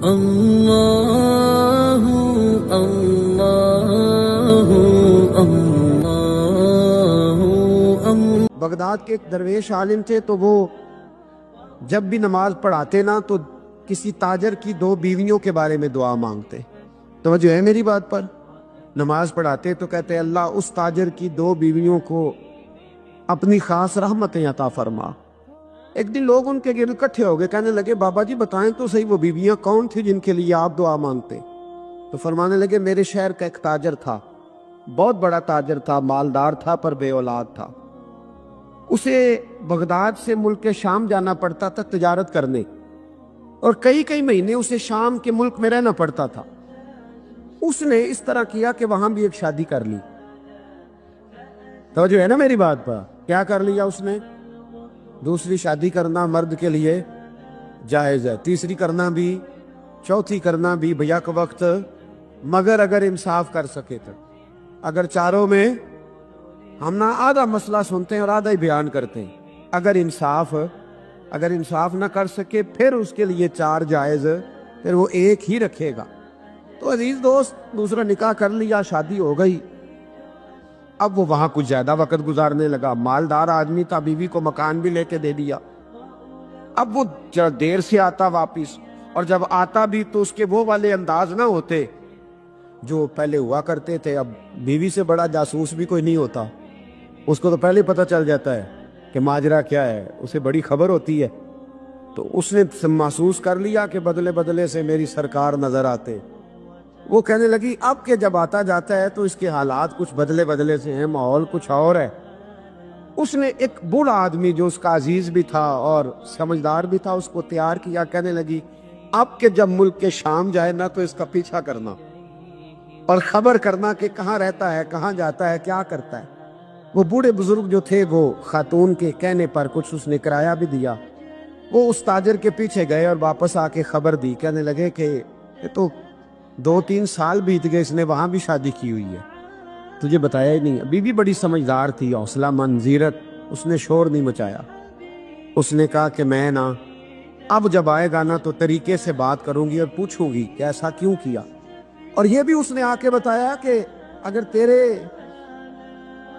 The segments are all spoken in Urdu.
اللہ اللہ اللہ۔ بغداد کے ایک درویش عالم تھے، تو وہ جب بھی نماز پڑھاتے نا تو کسی تاجر کی 2 بیویوں کے بارے میں دعا مانگتے۔ توجہ ہے میری بات پر؟ نماز پڑھاتے تو کہتے اللہ اس تاجر کی 2 بیویوں کو اپنی خاص رحمتیں عطا فرما۔ ایک دن لوگ ان کے گرد اکٹھے ہو گئے، کہنے لگے بابا جی بتائیں تو صحیح وہ بیویاں کون تھی جن کے لیے آپ دعا مانگتے؟ تو فرمانے لگے میرے شہر کا ایک تاجر تھا، بہت بڑا تاجر تھا، مالدار تھا پر بے اولاد تھا۔ اسے بغداد سے ملک شام جانا پڑتا تھا تجارت کرنے، اور کئی مہینے اسے شام کے ملک میں رہنا پڑتا تھا۔ اس نے اس طرح کیا کہ وہاں بھی ایک شادی کر لی۔ توجہ ہے نا میری بات پر؟ کیا کر لیا اس نے؟ دوسری شادی کرنا مرد کے لیے جائز ہے، تیسری کرنا بھی، چوتھی کرنا بھی بیک وقت، مگر اگر انصاف کر سکے تو۔ اگر چاروں میں ہم نہ آدھا مسئلہ سنتے ہیں اور آدھا ہی بیان کرتے ہیں، اگر انصاف نہ کر سکے پھر اس کے لیے 4 جائز، پھر وہ ایک ہی رکھے گا۔ تو عزیز دوست، دوسرا نکاح کر لیا، شادی ہو گئی، اب وہ وہاں کچھ زیادہ وقت گزارنے لگا، مالدار آدمی تھا، بیوی کو مکان بھی لے کے دے دیا۔ اب وہ دیر سے آتا واپس، اور جب آتا بھی تو اس کے وہ والے انداز نہ ہوتے جو پہلے ہوا کرتے تھے۔ اب بیوی سے بڑا جاسوس بھی کوئی نہیں ہوتا، اس کو تو پہلے پتہ چل جاتا ہے کہ ماجرا کیا ہے، اسے بڑی خبر ہوتی ہے۔ تو اس نے محسوس کر لیا کہ بدلے بدلے سے میری سرکار نظر آتے۔ وہ کہنے لگی اب کہ جب آتا جاتا ہے تو اس کے حالات کچھ بدلے بدلے سے ہیں، ماحول کچھ اور ہے۔ اس نے ایک بوڑھا آدمی جو اس کا عزیز بھی تھا اور سمجھدار بھی تھا، اس کو تیار کیا۔ کہنے لگی اب کہ جب ملک کے شام جائے نا تو اس کا پیچھا کرنا اور خبر کرنا کہ کہاں رہتا ہے، کہاں جاتا ہے، کیا کرتا ہے۔ وہ بوڑھے بزرگ جو تھے وہ خاتون کے کہنے پر کچھ اس نے کرایہ بھی دیا۔ وہ اس تاجر کے پیچھے گئے اور واپس آ کے خبر دی۔ کہنے لگے کہ یہ تو 2-3 سال بیت گئے، اس نے وہاں بھی شادی کی ہوئی ہے، تجھے بتایا ہی نہیں۔ بیوی بڑی سمجھدار تھی، حوصلہ مند، زیرک، اس نے شور نہیں مچایا۔ اس نے کہا کہ میں نا اب جب آئے گا نا تو طریقے سے بات کروں گی اور پوچھوں گی کہ ایسا کیوں کیا۔ اور یہ بھی اس نے آ کے بتایا کہ اگر تیرے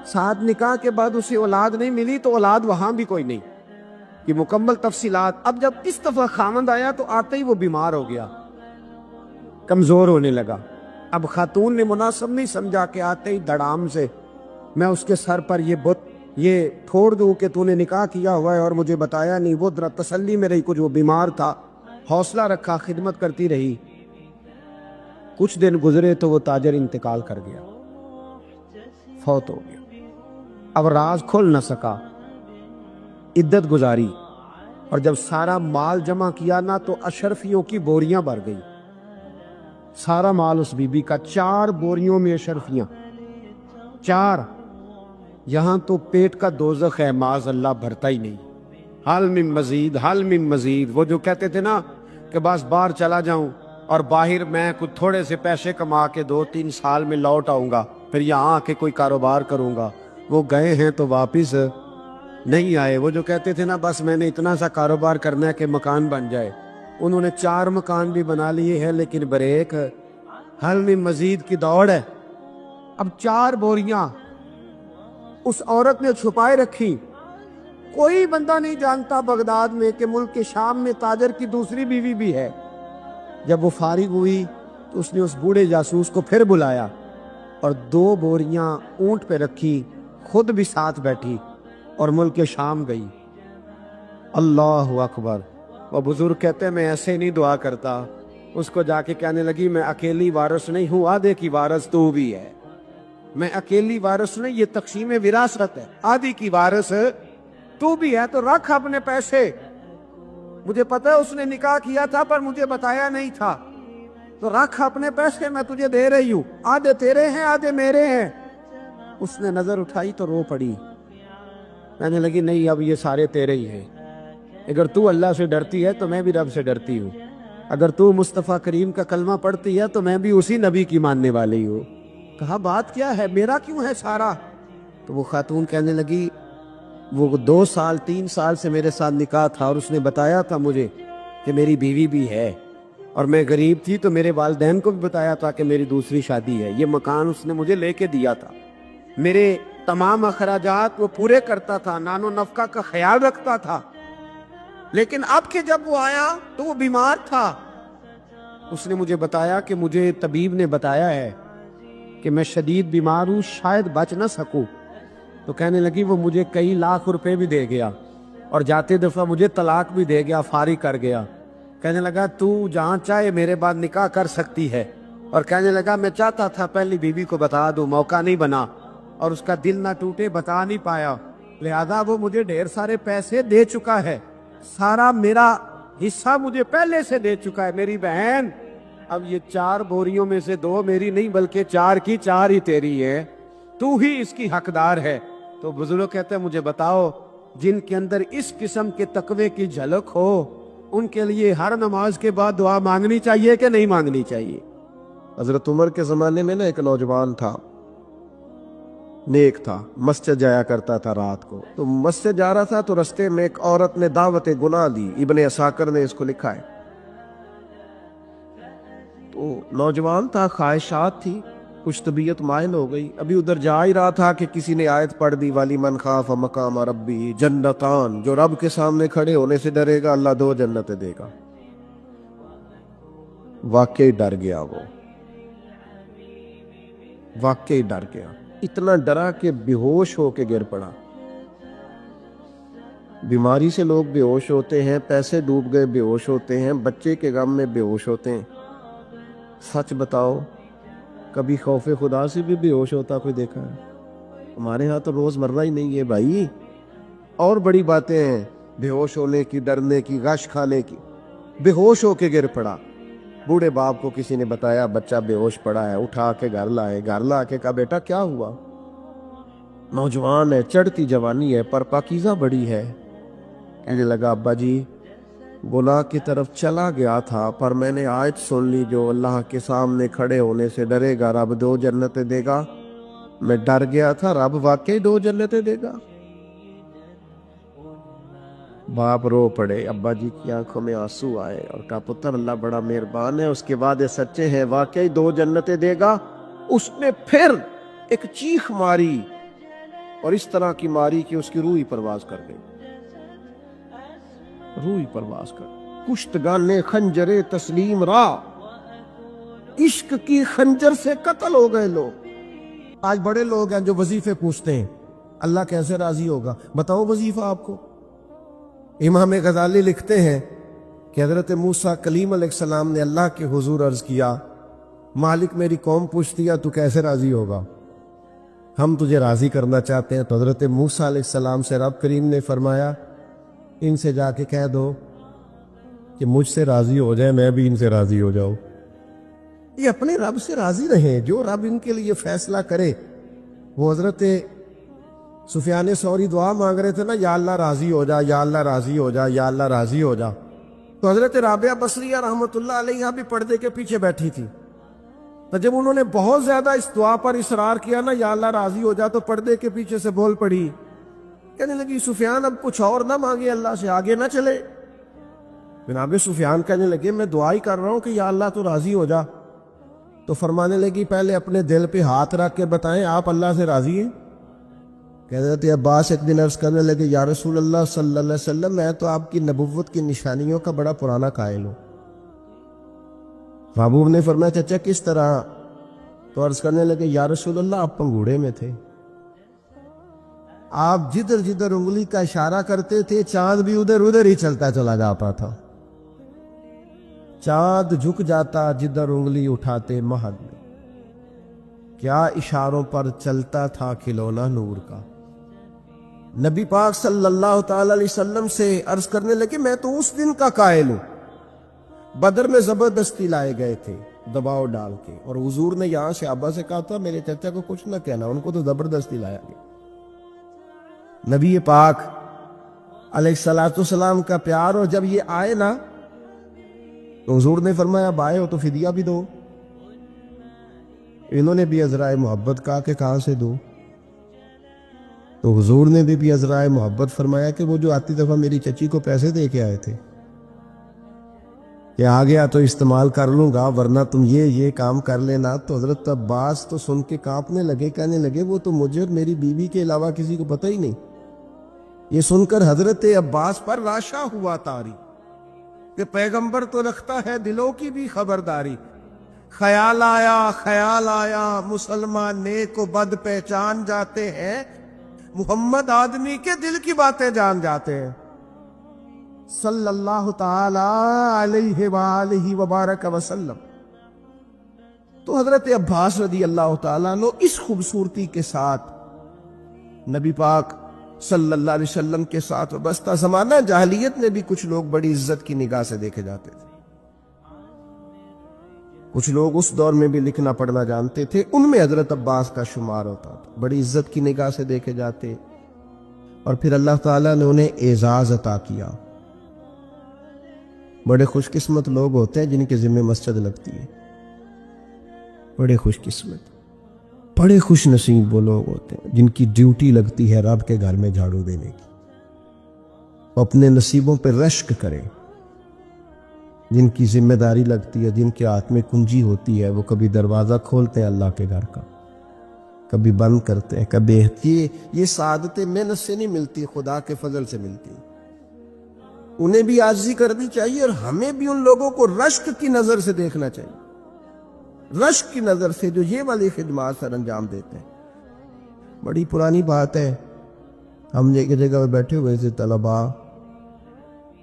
ساتھ نکاح کے بعد اسے اولاد نہیں ملی تو اولاد وہاں بھی کوئی نہیں، کہ مکمل تفصیلات۔ اب جب اس دفعہ خاوند آیا تو آتے ہی وہ بیمار ہو گیا، کمزور ہونے لگا۔ اب خاتون نے مناسب نہیں سمجھا کہ آتے ہی دڑام سے میں اس کے سر پر یہ بت یہ پھوڑ دوں کہ تو نے نکاح کیا ہوا ہے اور مجھے بتایا نہیں۔ وہ ذرا تسلی میں رہی، کچھ وہ بیمار تھا، حوصلہ رکھا، خدمت کرتی رہی۔ کچھ دن گزرے تو وہ تاجر انتقال کر گیا، فوت ہو گیا۔ اب راز کھل نہ سکا، عدت گزاری، اور جب سارا مال جمع کیا نا تو اشرفیوں کی بوریاں بھر گئی۔ سارا مال اس بی بی کا، 4 بوریوں میں اشرفیاں، 4۔ یہاں تو پیٹ کا دوزخ ہے، معاذ اللہ، بھرتا ہی نہیں۔ حل من مزید، حل من مزید۔ وہ جو کہتے تھے نا کہ بس باہر چلا جاؤں اور باہر میں کچھ تھوڑے سے پیسے کما کے 2-3 سال میں لوٹ آؤں گا، پھر یہاں آ کے کوئی کاروبار کروں گا، وہ گئے ہیں تو واپس نہیں آئے۔ وہ جو کہتے تھے نا بس میں نے اتنا سا کاروبار کرنا ہے کہ مکان بن جائے، انہوں نے 4 مکان بھی بنا لیے ہیں، لیکن بریک حل میں مزید کی دوڑ ہے۔ اب 4 بوریاں اس عورت نے چھپائے رکھی۔ کوئی بندہ نہیں جانتا بغداد میں کہ ملک کے شام میں تاجر کی دوسری بیوی بھی ہے۔ جب وہ فارغ ہوئی تو اس نے اس بوڑھے جاسوس کو پھر بلایا اور 2 بوریاں اونٹ پہ رکھی، خود بھی ساتھ بیٹھی اور ملک شام گئی۔ اللہ اکبر۔ وہ بزرگ کہتے ہیں میں ایسے نہیں دعا کرتا۔ اس کو جا کے کہنے لگی میں اکیلی وارث نہیں ہوں، آدھے کی وارث تو بھی ہے۔ میں اکیلی وارث نہیں، یہ تقسیم وراثت ہے، آدھی کی وارث تو بھی ہے، تو رکھ اپنے پیسے۔ مجھے پتا ہے اس نے نکاح کیا تھا پر مجھے بتایا نہیں تھا، تو رکھ اپنے پیسے، میں تجھے دے رہی ہوں، آدھے تیرے ہیں آدھے میرے ہیں۔ اس نے نظر اٹھائی تو رو پڑی، کہنے لگی نہیں اب یہ سارے تیرے ہی ہیں۔ اگر تو اللہ سے ڈرتی ہے تو میں بھی رب سے ڈرتی ہوں، اگر تو مصطفیٰ کریم کا کلمہ پڑھتی ہے تو میں بھی اسی نبی کی ماننے والی ہوں۔ کہا بات کیا ہے، میرا کیوں ہے سارا؟ تو وہ خاتون کہنے لگی وہ 2-3 سال سے میرے ساتھ نکاح تھا اور اس نے بتایا تھا مجھے کہ میری بیوی بھی ہے، اور میں غریب تھی تو میرے والدین کو بھی بتایا تھا کہ میری دوسری شادی ہے. یہ مکان اس نے مجھے لے کے دیا تھا. میرے تمام اخراجات وہ پورے کرتا تھا, نان و نفقہ کا خیال رکھتا تھا. لیکن اب کہ جب وہ آیا تو وہ بیمار تھا. اس نے مجھے بتایا کہ مجھے طبیب نے بتایا ہے کہ میں شدید بیمار ہوں, شاید بچ نہ سکوں. تو کہنے لگی وہ مجھے کئی لاکھ روپے بھی دے گیا اور جاتے دفعہ مجھے طلاق بھی دے گیا, فارغ کر گیا. کہنے لگا تو جہاں چاہے میرے بعد نکاح کر سکتی ہے. اور کہنے لگا میں چاہتا تھا پہلی بیوی کو بتا دوں, موقع نہیں بنا اور اس کا دل نہ ٹوٹے, بتا نہیں پایا. لہذا وہ مجھے ڈھیر سارے پیسے دے چکا ہے, سارا میرا حصہ مجھے پہلے سے دے چکا ہے. میری بہن اب یہ 4 بوریوں میں سے 2 میری نہیں بلکہ 4 کی 4 ہی تیری ہے, تو ہی اس کی حقدار ہے. تو بزرگ کہتے ہیں مجھے بتاؤ جن کے اندر اس قسم کے تقوی کی جھلک ہو ان کے لیے ہر نماز کے بعد دعا مانگنی چاہیے کہ نہیں مانگنی چاہیے؟ حضرت عمر کے زمانے میں نا ایک نوجوان تھا, نیک تھا, مسجد جایا کرتا تھا رات کو. تو مسجد جا رہا تھا تو رستے میں ایک عورت نے دعوت گناہ دی. ابن عساکر نے اس کو لکھا ہے. تو نوجوان تھا, خواہشات تھی, کچھ طبیعت مائل ہو گئی. ابھی ادھر جا ہی رہا تھا کہ کسی نے آیت پڑھ دی, والی من خاف مقام ربی جنتان, جو رب کے سامنے کھڑے ہونے سے ڈرے گا اللہ 2 جنتیں دے گا. واقعی ڈر گیا, وہ واقعی ڈر گیا. اتنا ڈرا کہ بے ہوش ہو کے گر پڑا. بیماری سے لوگ بے ہوش ہوتے ہیں, پیسے ڈوب گئے بے ہوش ہوتے ہیں, بچے کے غم میں بے ہوش ہوتے ہیں. سچ بتاؤ کبھی خوف خدا سے بھی بے ہوش ہوتا کوئی دیکھا ہے؟ ہمارے ہاں تو روز مرہ ہی نہیں ہے بھائی. اور بڑی باتیں ہیں بے ہوش ہونے کی, ڈرنے کی, غش کھانے کی. بے ہوش ہو کے گر پڑا. بوڑھے باپ کو کسی نے بتایا بچہ بے ہوش پڑا ہے, اٹھا کے گھر لائے. گھر لا کے کہا بیٹا کیا ہوا؟ نوجوان ہے, چڑھتی جوانی ہے, پر پاکیزہ بڑی ہے. کہنے لگا ابا جی گناہ کی طرف چلا گیا تھا, پر میں نے آیت سن لی جو اللہ کے سامنے کھڑے ہونے سے ڈرے گا رب 2 جنتیں دے گا. میں ڈر گیا تھا, رب واقعی 2 جنتیں دے گا. باپ رو پڑے, ابا جی کی آنکھوں میں آنسو آئے اور کہا پتر اللہ بڑا مہربان ہے, اس کے وعدے سچے ہیں, واقعی 2 جنتیں دے گا. اس نے پھر ایک چیخ ماری اور اس طرح کی ماری کہ اس کی روح ہی پرواز کر گئی. روح ہی پرواز کر. کشتگان نے خنجر تسلیم را, عشق کی خنجر سے قتل ہو گئے لوگ. آج بڑے لوگ ہیں جو وظیفے پوچھتے ہیں اللہ کیسے راضی ہوگا. بتاؤ وظیفہ آپ کو. امام غزالی لکھتے ہیں کہ حضرت موسیٰ کلیم علیہ السلام نے اللہ کے حضور عرض کیا مالک میری قوم پوچھتی ہے تو کیسے راضی ہوگا, ہم تجھے راضی کرنا چاہتے ہیں. تو حضرت موسیٰ علیہ السلام سے رب کریم نے فرمایا ان سے جا کے کہہ دو کہ مجھ سے راضی ہو جائے, میں بھی ان سے راضی ہو جاؤں. یہ اپنے رب سے راضی رہیں, جو رب ان کے لیے فیصلہ کرے. وہ حضرت سفیان ثوری دعا مانگ رہے تھے نا, یا اللہ راضی ہو جا, یا اللہ راضی ہو جا, یا اللہ راضی ہو جا. تو حضرت رابعہ بصریہ رحمۃ اللہ علیہ بھی پردے کے پیچھے بیٹھی تھی. تو جب انہوں نے بہت زیادہ اس دعا پر اصرار کیا نا, یا اللہ راضی ہو جا, تو پردے کے پیچھے سے بول پڑی, کہنے لگی سفیان اب کچھ اور نہ مانگے, اللہ سے آگے نہ چلے. جناب سفیان کہنے لگے میں دعا ہی کر رہا ہوں کہ یا اللہ تو راضی ہو جا. تو فرمانے لگی پہلے اپنے دل پہ ہاتھ رکھ کے بتائیں آپ اللہ سے راضی ہیں؟ حضرت عباس ایک دن عرض کرنے لگے یا رسول اللہ صلی اللہ علیہ وسلم میں تو آپ کی نبوت کی نشانیوں کا بڑا پرانا قائل ہوں. محبوب نے فرمایا چچا کس طرح؟ تو عرض کرنے لگے یا رسول اللہ آپ پنگوڑے میں تھے, آپ جدھر جدھر انگلی کا اشارہ کرتے تھے چاند بھی ادھر ادھر ہی چلتا چلا جاتا تھا. چاند جھک جاتا جدھر انگلی اٹھاتے مہد میں, کیا اشاروں پر چلتا تھا کھلونا نور کا. نبی پاک صلی اللہ تعالی علیہ وسلم سے عرض کرنے لگے میں تو اس دن کا قائل ہوں, بدر میں زبردستی لائے گئے تھے دباؤ ڈال کے, اور حضور نے یہاں صحابہ سے کہا تھا میرے چچا کو کچھ نہ کہنا, ان کو تو زبردستی لایا گیا. نبی پاک علیہ الصلوۃ والسلام کا پیار, اور جب یہ آئے نا تو حضور نے فرمایا اب آئے ہو تو فدیہ بھی دو. انہوں نے بھی عذرائے محبت کہا کہ کہاں سے دو, تو حضور نے بھی عذرائے محبت فرمایا کہ وہ جو آتی دفعہ میری چچی کو پیسے دے کے آئے تھے. کہ آ گیا تو استعمال کر لوں گا ورنہ تم یہ کام کر لینا. تو حضرت عباس تو سن کے کانپنے لگے, کہنے لگے وہ تو مجھے اور میری بیوی کے علاوہ کسی کو پتہ ہی نہیں. یہ سن کر حضرت عباس پر راشا ہوا طاری کہ پیغمبر تو رکھتا ہے دلوں کی بھی خبرداری. خیال آیا مسلمان نیک و بد پہچان جاتے ہیں, محمد آدمی کے دل کی باتیں جان جاتے ہیں. صلی اللہ تعالی علیہ وآلہ وبارک وسلم. تو حضرت عباس رضی اللہ تعالیٰ عنہ اس خوبصورتی کے ساتھ نبی پاک صلی اللہ علیہ وسلم کے ساتھ وابستہ. زمانہ جاہلیت میں بھی کچھ لوگ بڑی عزت کی نگاہ سے دیکھے جاتے تھے. کچھ لوگ اس دور میں بھی لکھنا پڑھنا جانتے تھے, ان میں حضرت عباس کا شمار ہوتا تھا. بڑی عزت کی نگاہ سے دیکھے جاتے, اور پھر اللہ تعالیٰ نے انہیں اعزاز عطا کیا. بڑے خوش قسمت لوگ ہوتے ہیں جن کے ذمہ مسجد لگتی ہے. بڑے خوش قسمت, بڑے خوش نصیب وہ لوگ ہوتے ہیں جن کی ڈیوٹی لگتی ہے رب کے گھر میں جھاڑو دینے کی. وہ اپنے نصیبوں پہ رشک کریں. جن کی ذمہ داری لگتی ہے, جن کے ہاتھ میں کنجی ہوتی ہے, وہ کبھی دروازہ کھولتے ہیں اللہ کے گھر کا, کبھی بند کرتے ہیں, کبھی. یہ سعادتیں محنت سے نہیں ملتی, خدا کے فضل سے ملتی. انہیں بھی عاجزی کرنی چاہیے, اور ہمیں بھی ان لوگوں کو رشک کی نظر سے دیکھنا چاہیے, رشک کی نظر سے جو یہ والی خدمات سر انجام دیتے ہیں. بڑی پرانی بات ہے, ہم ایک جگہ پہ بیٹھے ہوئے تھے طلباء,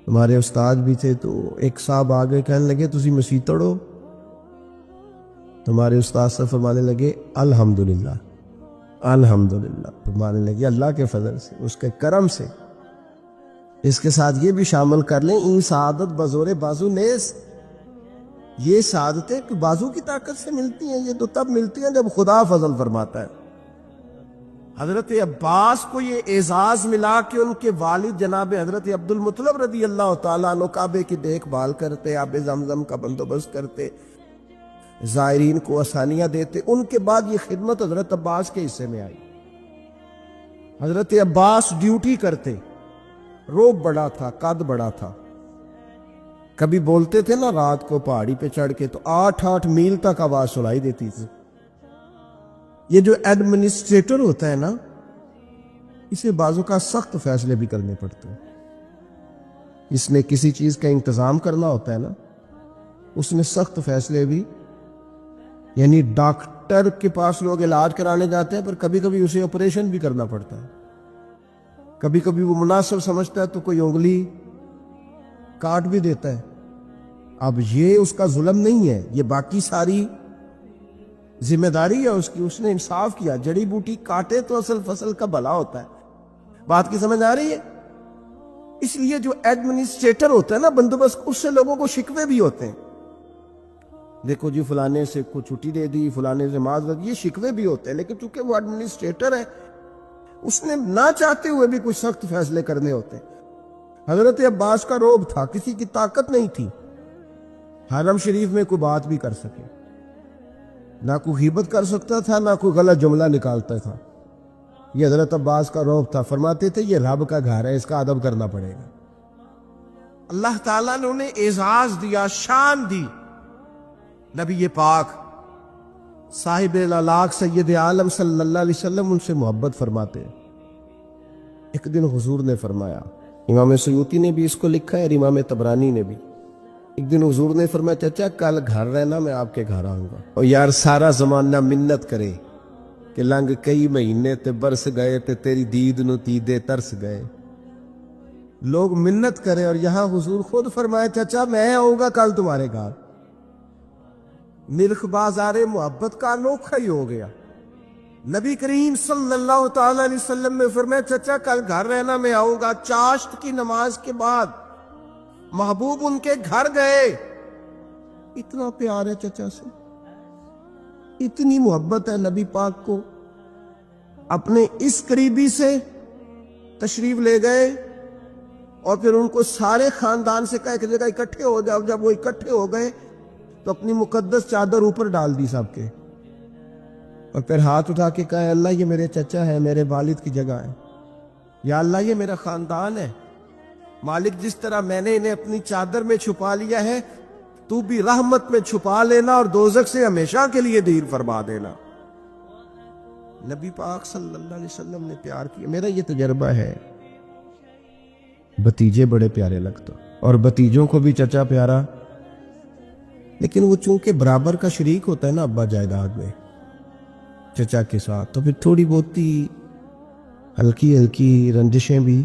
ہمارے استاد بھی تھے, تو ایک صاحب آگے کہنے لگے تسی مسیح ہو. ہمارے استاد سے فرمانے لگے الحمدللہ الحمدللہ, فرمانے لگے اللہ کے فضل سے, اس کے کرم سے. اس کے ساتھ یہ بھی شامل کر لیں, این سعادت بزور بازو نیز. یہ سعادتیں بازو کی طاقت سے ملتی ہیں, یہ تو تب ملتی ہیں جب خدا فضل فرماتا ہے. حضرت عباس کو یہ اعزاز ملا کہ ان کے والد جناب حضرت عبد المطلب رضی اللہ تعالیٰ عنہ کعبے کی دیکھ بھال کرتے, آب زمزم کا بندوبست کرتے, زائرین کو آسانیاں دیتے. ان کے بعد یہ خدمت حضرت عباس کے حصے میں آئی. حضرت عباس ڈیوٹی کرتے, روب بڑا تھا, قد بڑا تھا. کبھی بولتے تھے نا رات کو پہاڑی پہ چڑھ کے, تو 8 میل تک آواز سنائی دیتی تھی. یہ جو ایڈمنسٹریٹر ہوتا ہے نا, اسے بعضوں کا سخت فیصلے بھی کرنے پڑتے ہیں. اس نے کسی چیز کا انتظام کرنا ہوتا ہے نا, اس نے سخت فیصلے بھی, یعنی ڈاکٹر کے پاس لوگ علاج کرانے جاتے ہیں, پر کبھی کبھی اسے آپریشن بھی کرنا پڑتا ہے. کبھی کبھی وہ مناسب سمجھتا ہے تو کوئی انگلی کاٹ بھی دیتا ہے. اب یہ اس کا ظلم نہیں ہے, یہ باقی ساری ذمہ داری ہے اس کی. اس نے انصاف کیا, جڑی بوٹی کاٹے تو اصل فصل کا بھلا ہوتا ہے. بات کی سمجھ آ رہی ہے؟ اس لیے جو ایڈمنسٹریٹر ہوتا ہے نا بندوبست, اس سے لوگوں کو شکوے بھی ہوتے ہیں. دیکھو جی فلانے سے کو چھٹی دے دی, فلانے سے معذرت, یہ شکوے بھی ہوتے ہیں. لیکن چونکہ وہ ایڈمنسٹریٹر ہے, اس نے نہ چاہتے ہوئے بھی کچھ سخت فیصلے کرنے ہوتے ہیں. حضرت عباس کا روب تھا, کسی کی طاقت نہیں تھی حرم شریف میں کوئی بات بھی کر سکے. نہ کوئی غیبت کر سکتا تھا, نہ کوئی غلط جملہ نکالتا تھا. یہ حضرت عباس کا روب تھا. فرماتے تھے یہ رب کا گھر ہے, اس کا ادب کرنا پڑے گا. اللہ تعالیٰ نے انہیں اعزاز دیا, شان دی. نبی پاک صاحب الالاق سید عالم صلی اللہ علیہ وسلم ان سے محبت فرماتے. ایک دن حضور نے فرمایا, امام سیوطی نے بھی اس کو لکھا ہے اور امام طبرانی نے بھی. ایک دن حضور نے فرمایا چچا کل گھر رہنا, میں آپ کے گھر آؤں گا. اور یار سارا زمانہ منت کرے کہ لنگ کئی مہینے تے برس گئے تے تیری دید نو تیدے ترس گئے. لوگ منت کرے, اور یہاں حضور خود فرمائے چچا میں آؤں گا کل تمہارے گھر. نرخ بازار محبت کا انوکھا ہی ہو گیا. نبی کریم صلی اللہ تعالی علیہ وسلم نے فرمایا چچا کل گھر رہنا, میں آؤں گا. چاشت کی نماز کے بعد محبوب ان کے گھر گئے. اتنا پیار ہے چچا سے, اتنی محبت ہے نبی پاک کو. اپنے اس قریبی سے تشریف لے گئے, اور پھر ان کو سارے خاندان سے کہا ایک جگہ اکٹھے ہو جاؤ. جب وہ اکٹھے ہو گئے تو اپنی مقدس چادر اوپر ڈال دی سب کے, اور پھر ہاتھ اٹھا کے کہا اللہ یہ میرے چچا ہے, میرے والد کی جگہ ہے. یا اللہ یہ میرا خاندان ہے. مالک جس طرح میں نے انہیں اپنی چادر میں چھپا لیا ہے, تو بھی رحمت میں چھپا لینا اور دوزخ سے ہمیشہ کے لیے دور فرما دینا. نبی پاک صلی اللہ علیہ وسلم نے پیار کیا. میرا یہ تجربہ ہے, بھتیجے بڑے پیارے لگتے اور بھتیجوں کو بھی چچا پیارا, لیکن وہ چونکہ برابر کا شریک ہوتا ہے نا ابا جائیداد میں چچا کے ساتھ, تو پھر تھوڑی بہت ہلکی ہلکی رنجشیں بھی.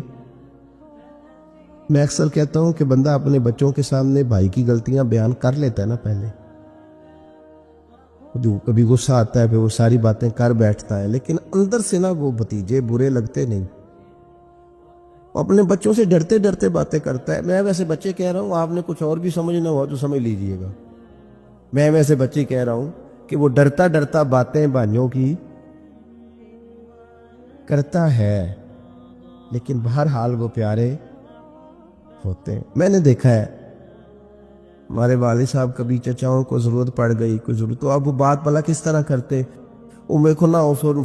میں اکثر کہتا ہوں کہ بندہ اپنے بچوں کے سامنے بھائی کی غلطیاں بیان کر لیتا ہے نا پہلے, کبھی غصہ آتا ہے پھر وہ ساری باتیں کر بیٹھتا ہے, لیکن اندر سے نا وہ بھتیجے برے لگتے نہیں. اپنے بچوں سے ڈرتے ڈرتے باتیں کرتا ہے. میں ویسے بچے کہہ رہا ہوں, آپ نے کچھ اور بھی سمجھنا ہوا تو سمجھ لیجئے گا. میں ویسے بچے کہہ رہا ہوں کہ وہ ڈرتا ڈرتا باتیں بھائیوں کی کرتا ہے, لیکن بہرحال وہ پیارے ہوتے ہیں. میں نے دیکھا ہے ہمارے والد صاحب کبھی چچاؤں کو ضرورت پڑ گئی, کوئی ضرورت, تو اب وہ بات بلا کس طرح کرتے, وہ میرے کو نہ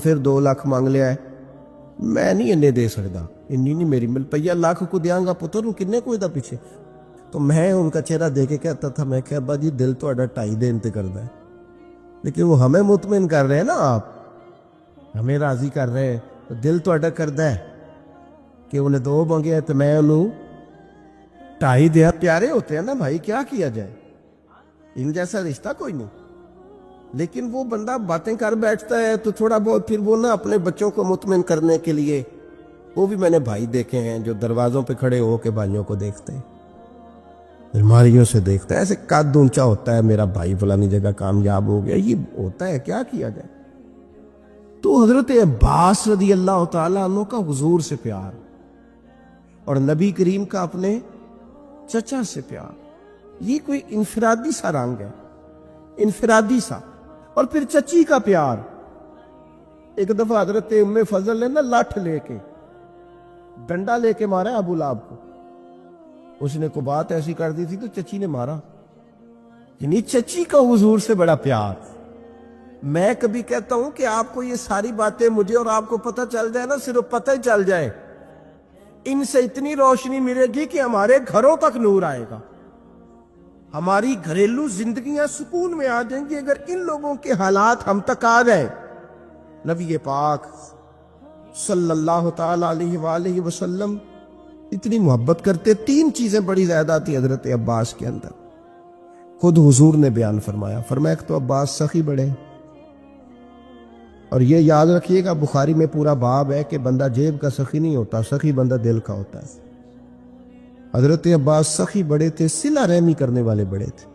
پھر 2 لاکھ مانگ لیا ہے, میں نہیں انہیں دے سکتا, انی نہیں میری مل پہ لاکھ کو دیاں گا پتر کنے کوئی دا پیچھے. تو میں ان کا چہرہ دیکھ کے کہتا تھا, میں کہ ابا جی دل تو 2.5 دن تے کردا ہے, لیکن وہ ہمیں مطمئن کر رہے ہیں نا, آپ ہمیں راضی کر رہے ہیں, تو دل تو کردا ہے کہ انہیں 2 مانگے ہیں تو میں انہوں 2.5 دیا. پیارے ہوتے ہیں نا بھائی, کیا کیا جائے, ان جیسا رشتہ کوئی نہیں. لیکن وہ بندہ باتیں کر بیٹھتا ہے تو تھوڑا بہت پھر وہ نا اپنے بچوں کو مطمئن کرنے کے لیے, وہ بھی میں نے بھائی دیکھے ہیں جو دروازوں پہ کھڑے ہو کے بھائیوں کو دیکھتے ہیں, الماریوں سے دیکھتا ہے, ایسے قد اونچا ہوتا ہے میرا بھائی فلانی جگہ کامیاب ہو گیا, یہ ہوتا ہے, کیا کیا جائے. تو حضرت عباس رضی اللہ تعالیٰ عنہ کا حضور سے پیار اور نبی کریم کا اپنے چچا سے پیار, یہ کوئی انفرادی سا رنگ ہے, انفرادی سا. اور پھر چچی کا پیار. ایک دفعہ حضرت ام فضل نے نا لاٹھ لے کے ڈنڈا لے کے مارا ابو لہب کو, اس نے کو بات ایسی کر دی تھی تو چچی نے مارا. یعنی چچی کا حضور سے بڑا پیار. میں کبھی کہتا ہوں کہ آپ کو یہ ساری باتیں مجھے اور آپ کو پتہ چل جائے نا, صرف پتہ ہی چل جائے, ان سے اتنی روشنی ملے گی کہ ہمارے گھروں تک نور آئے گا, ہماری گھریلو زندگیاں سکون میں آ جائیں گی اگر ان لوگوں کے حالات ہم تک آ جائیں. نبی پاک صلی اللہ تعالی علیہ وآلہ وسلم اتنی محبت کرتے. 3 چیزیں بڑی زیادہ تھی حضرت عباس کے اندر, خود حضور نے بیان فرمایا. ایک تو عباس سخی بڑے, اور یہ یاد رکھیے گا بخاری میں پورا باب ہے کہ بندہ جیب کا سخی نہیں ہوتا, سخی بندہ دل کا ہوتا ہے. حضرت عباس سخی بڑے تھے, صلہ رحمی کرنے والے بڑے تھے,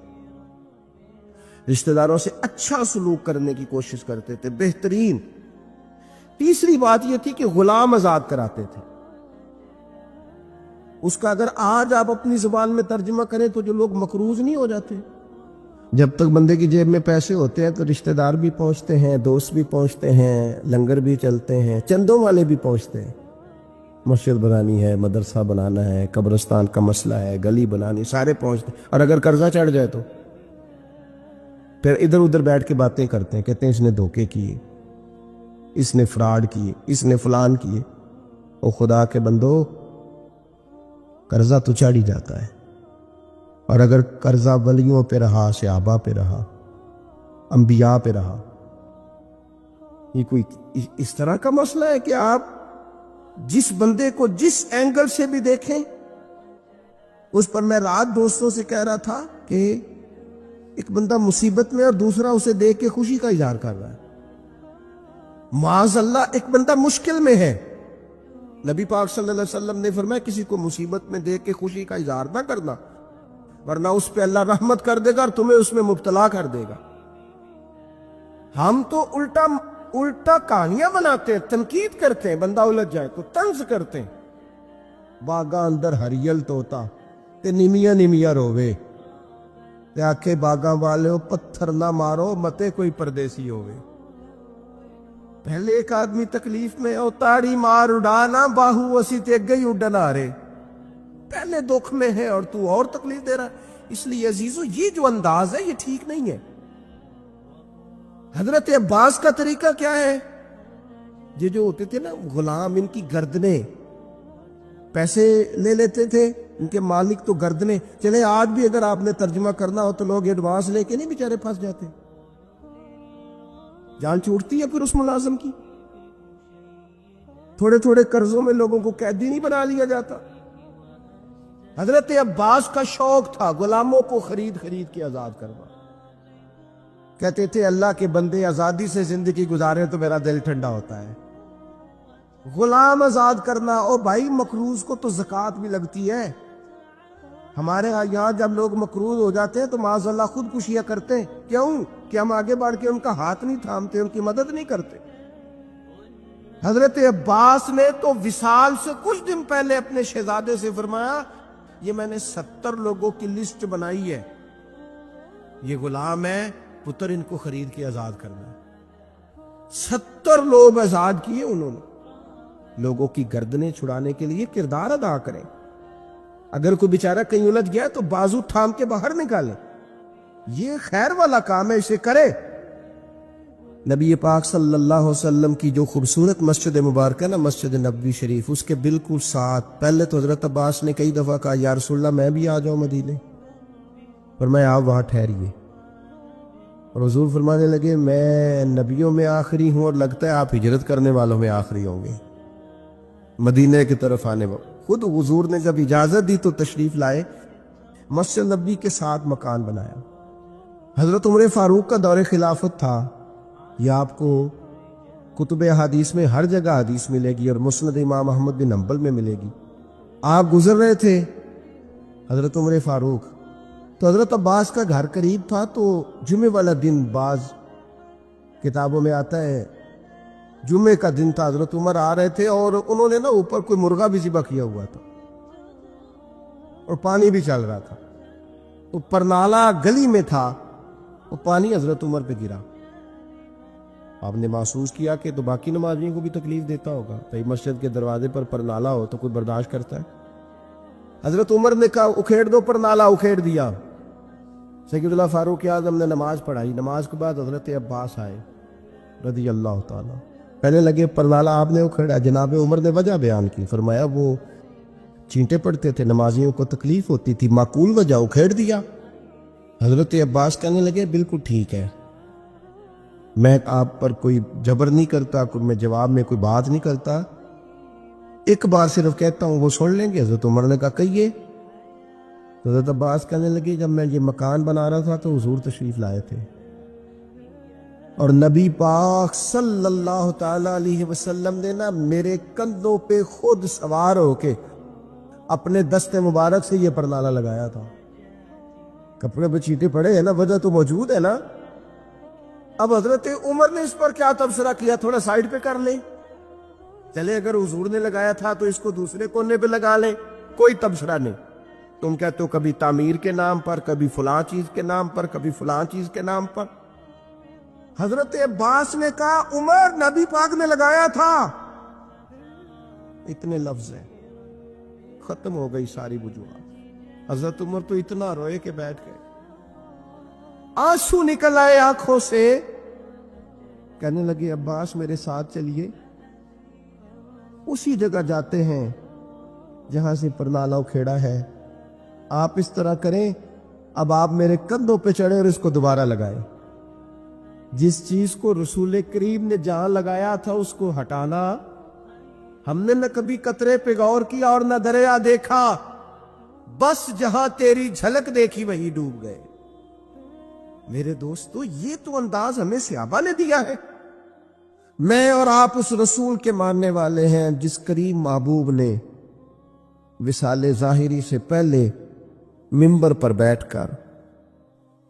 رشتہ داروں سے اچھا سلوک کرنے کی کوشش کرتے تھے, بہترین. تیسری بات یہ تھی کہ غلام آزاد کراتے تھے. اس کا اگر آج آپ اپنی زبان میں ترجمہ کریں تو جو لوگ مقروض نہیں ہو جاتے, جب تک بندے کی جیب میں پیسے ہوتے ہیں تو رشتہ دار بھی پہنچتے ہیں, دوست بھی پہنچتے ہیں, لنگر بھی چلتے ہیں, چندوں والے بھی پہنچتے ہیں. مسجد بنانی ہے, مدرسہ بنانا ہے, قبرستان کا مسئلہ ہے, گلی بنانی, سارے پہنچتے ہیں. اور اگر قرضہ چڑھ جائے تو پھر ادھر ادھر بیٹھ کے باتیں کرتے ہیں, کہتے ہیں اس نے دھوکے کیے, اس نے فراڈ کیے, اس نے فلان کیے. او خدا کے بندو, قرضہ تو چڑھ ہی جاتا ہے, اور اگر قرضہ ولیوں پہ رہا, صحابہ پہ رہا, انبیاء پہ رہا, یہ کوئی اس طرح کا مسئلہ ہے کہ آپ جس بندے کو جس اینگل سے بھی دیکھیں اس پر. میں رات دوستوں سے کہہ رہا تھا کہ ایک بندہ مصیبت میں اور دوسرا اسے دیکھ کے خوشی کا اظہار کر رہا ہے. معاذ اللہ, ایک بندہ مشکل میں ہے, نبی پاک صلی اللہ علیہ وسلم نے فرمایا کسی کو مصیبت میں دیکھ کے خوشی کا اظہار نہ کرنا, ورنہ اس پہ اللہ رحمت کر دے گا اور تمہیں اس میں مبتلا کر دے گا. ہم تو الٹا کہانیاں بناتے ہیں, تنقید کرتے ہیں, بندہ الجھ جائے تو طنز کرتے ہیں. باغاں اندر ہریل توتا تے نمیاں نمیاں روے, تے آکھے باغاں والے پتھر نہ مارو متے کوئی پردیسی ہوئے. پہلے ایک آدمی تکلیف میں, او تاڑی مار اڑانا باہو اسی تے گئی اڈن آ رہے, پہلے دکھ میں ہے اور تو اور تکلیف دے رہا ہے. اس لیے عزیزو یہ جو انداز ہے یہ ٹھیک نہیں ہے. حضرت عباس کا طریقہ کیا ہے, یہ جو ہوتے تھے نا غلام, ان کی گردنیں پیسے لے لیتے تھے, ان کے مالک تو گردنے. چلے آج بھی اگر آپ نے ترجمہ کرنا ہو تو لوگ ایڈوانس لے کے نہیں بیچارے پھنس جاتے, جان چھوٹتی ہے پھر اس ملازم کی. تھوڑے تھوڑے قرضوں میں لوگوں کو قیدی نہیں بنا لیا جاتا. حضرت عباس کا شوق تھا غلاموں کو خرید کے آزاد کرنا. کہتے تھے اللہ کے بندے آزادی سے زندگی گزارے تو میرا دل ٹھنڈا ہوتا ہے. غلام آزاد کرنا, اور بھائی مقروض کو تو زکوٰۃ بھی لگتی ہے. ہمارے یہاں جب لوگ مقروض ہو جاتے ہیں تو معاذ اللہ خودکشیاں کرتے ہیں. کیوں؟ کہ ہم آگے بڑھ کے ان کا ہاتھ نہیں تھامتے, ان کی مدد نہیں کرتے. حضرت عباس نے تو وصال سے کچھ دن پہلے اپنے شہزادے سے فرمایا یہ میں نے 70 لوگوں کی لسٹ بنائی ہے, یہ غلام ہے پتر, ان کو خرید کے آزاد کرنا ہے. 70 لوگ آزاد کیے انہوں نے. لوگوں کی گردنیں چھڑانے کے لیے کردار ادا کریں. اگر کوئی بیچارہ کہیں الجھ گیا تو بازو تھام کے باہر نکالیں. یہ خیر والا کام ہے, اسے کرے. نبی پاک صلی اللہ علیہ وسلم کی جو خوبصورت مسجد مبارکہ نا, مسجد نبوی شریف, اس کے بالکل ساتھ پہلے تو حضرت عباس نے کئی دفعہ کہا یا رسول اللہ میں بھی آ جاؤں مدینے, فرمایا آپ وہاں ٹھہریے. اور حضور فرمانے لگے میں نبیوں میں آخری ہوں اور لگتا ہے آپ ہجرت کرنے والوں میں آخری ہوں گے مدینے کی طرف آنے والے. خود حضور نے جب اجازت دی تو تشریف لائے, مسجد نبوی کے ساتھ مکان بنایا. حضرت عمر فاروق کا دور خلافت تھا. یہ آپ کو کتب حدیث میں ہر جگہ حدیث ملے گی, اور مسند امام احمد بن حنبل میں ملے گی. آپ گزر رہے تھے حضرت عمر فاروق, تو حضرت عباس کا گھر قریب تھا. تو جمعے والا دن, بعض کتابوں میں آتا ہے جمعے کا دن تھا, حضرت عمر آ رہے تھے اور انہوں نے نا اوپر کوئی مرغا بھی ذبح کیا ہوا تھا اور پانی بھی چل رہا تھا. تو پرنالا گلی میں تھا, وہ پانی حضرت عمر پہ گرا. آپ نے محسوس کیا کہ تو باقی نمازیوں کو بھی تکلیف دیتا ہوگا. بھائی مسجد کے دروازے پر پرنالا ہو تو کوئی برداشت کرتا ہے؟ حضرت عمر نے کہا اکھیڑ دو پرنالا. اکھیڑ دیا. سید اللہ فاروق اعظم نے نماز پڑھائی. نماز کے بعد حضرت عباس آئے رضی اللہ تعالیٰ. پہلے لگے پرنالا آپ نے اکھیڑا. جناب عمر نے وجہ بیان کی, فرمایا وہ چینٹے پڑتے تھے, نمازیوں کو تکلیف ہوتی تھی, معقول وجہ, اکھیڑ دیا. حضرت عباس کہنے لگے بالکل ٹھیک ہے, میں آپ پر کوئی جبر نہیں کرتا, میں جواب میں کوئی بات نہیں کرتا, ایک بار صرف کہتا ہوں وہ سن لیں گے. حضرت عمر نے کہا کہیے. حضرت عباس کہنے لگے جب میں یہ مکان بنا رہا تھا تو حضور تشریف لائے تھے, اور نبی پاک صلی اللہ تعالی علیہ وسلم نے نا میرے کندھوں پہ خود سوار ہو کے اپنے دست مبارک سے یہ پرنالا لگایا تھا. کپڑے پہ چیٹے پڑے ہیں نا, وجہ تو موجود ہے نا. اب حضرت عمر نے اس پر کیا تبصرہ کیا, تھوڑا سائیڈ پہ کر لیں, چلے اگر حضور نے لگایا تھا تو اس کو دوسرے کونے پہ لگا لیں, کوئی تبصرہ نہیں. تم کہتے ہو کبھی تعمیر کے نام پر, کبھی فلاں چیز کے نام پر, کبھی فلاں چیز کے نام پر. حضرت عباس نے کہا عمر نبی پاک نے لگایا تھا. اتنے لفظ ہیں, ختم ہو گئی ساری وجوہات. حضرت عمر تو اتنا روئے کہ بیٹھ گئے, آنسو نکل آئے آنکھوں سے. کہنے لگے عباس میرے ساتھ چلیے, اسی جگہ جاتے ہیں جہاں سے پرنالا اکھیڑا ہے. آپ اس طرح کریں, اب آپ میرے کندھوں پہ چڑھے اور اس کو دوبارہ لگائیں. جس چیز کو رسول کریم نے جہاں لگایا تھا اس کو ہٹانا. ہم نے نہ کبھی قطرے پہ غور کیا اور نہ دریا دیکھا, بس جہاں تیری جھلک دیکھی وہی ڈوب گئے. میرے دوستو یہ تو انداز ہمیں صحابہ نے دیا ہے. میں اور آپ اس رسول کے ماننے والے ہیں جس کریم محبوب نے وصال ظاہری سے پہلے منبر پر بیٹھ کر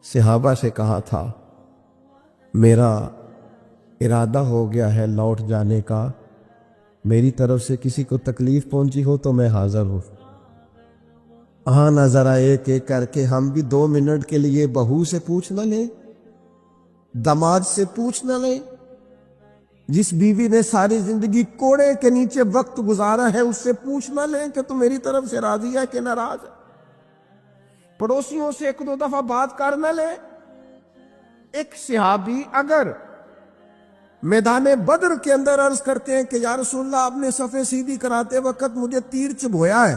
صحابہ سے کہا تھا میرا ارادہ ہو گیا ہے لوٹ جانے کا, میری طرف سے کسی کو تکلیف پہنچی ہو تو میں حاضر ہوں. ہاں نہ ذرا ایک ایک کر کے ہم بھی 2 منٹ کے لیے بہو سے پوچھ نہ لیں, داماد سے پوچھ نہ لیں, جس بیوی نے ساری زندگی کوڑے کے نیچے وقت گزارا ہے اس سے پوچھ نہ لیں کہ تم میری طرف سے راضی ہے کہ ناراض ہے. پڑوسیوں سے 1-2 دفعہ بات کر نہ لیں. ایک صحابی اگر میدان بدر کے اندر عرض کرتے ہیں کہ یا رسول اللہ آپ نے صفیں سیدھی کراتے وقت مجھے تیر چبھویا ہے,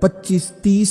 25-30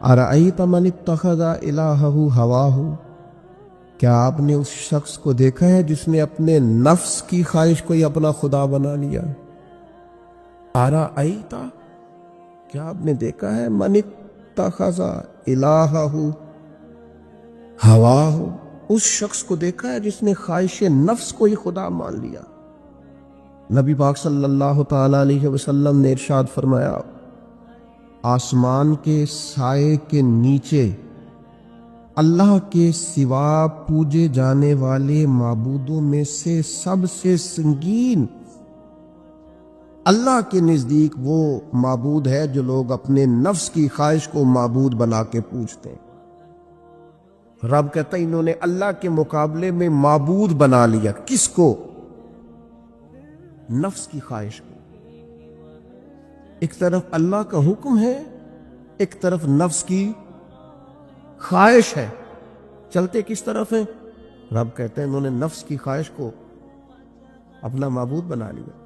ارأیت من اتخذ الہہ ہواہ، کیا آپ نے اس شخص کو دیکھا ہے جس نے اپنے نفس کی خواہش کو ہی اپنا خدا بنا لیا؟ ارأیت، کیا آپ نے دیکھا ہے من اتخذ الہہ ہواہ، اس شخص کو دیکھا ہے جس نے خواہش نفس کو ہی خدا مان لیا؟ نبی پاک صلی اللہ تعالی علیہ وسلم نے ارشاد فرمایا آسمان کے سائے کے نیچے اللہ کے سوا پوجے جانے والے معبودوں میں سے سب سے سنگین اللہ کے نزدیک وہ معبود ہے جو لوگ اپنے نفس کی خواہش کو معبود بنا کے پوجتے ہیں۔ رب کہتا ہے انہوں نے اللہ کے مقابلے میں معبود بنا لیا، کس کو؟ نفس کی خواہش کو۔ ایک طرف اللہ کا حکم ہے، ایک طرف نفس کی خواہش ہے، چلتے کس طرف ہیں؟ رب کہتے ہیں انہوں نے نفس کی خواہش کو اپنا معبود بنا لیا،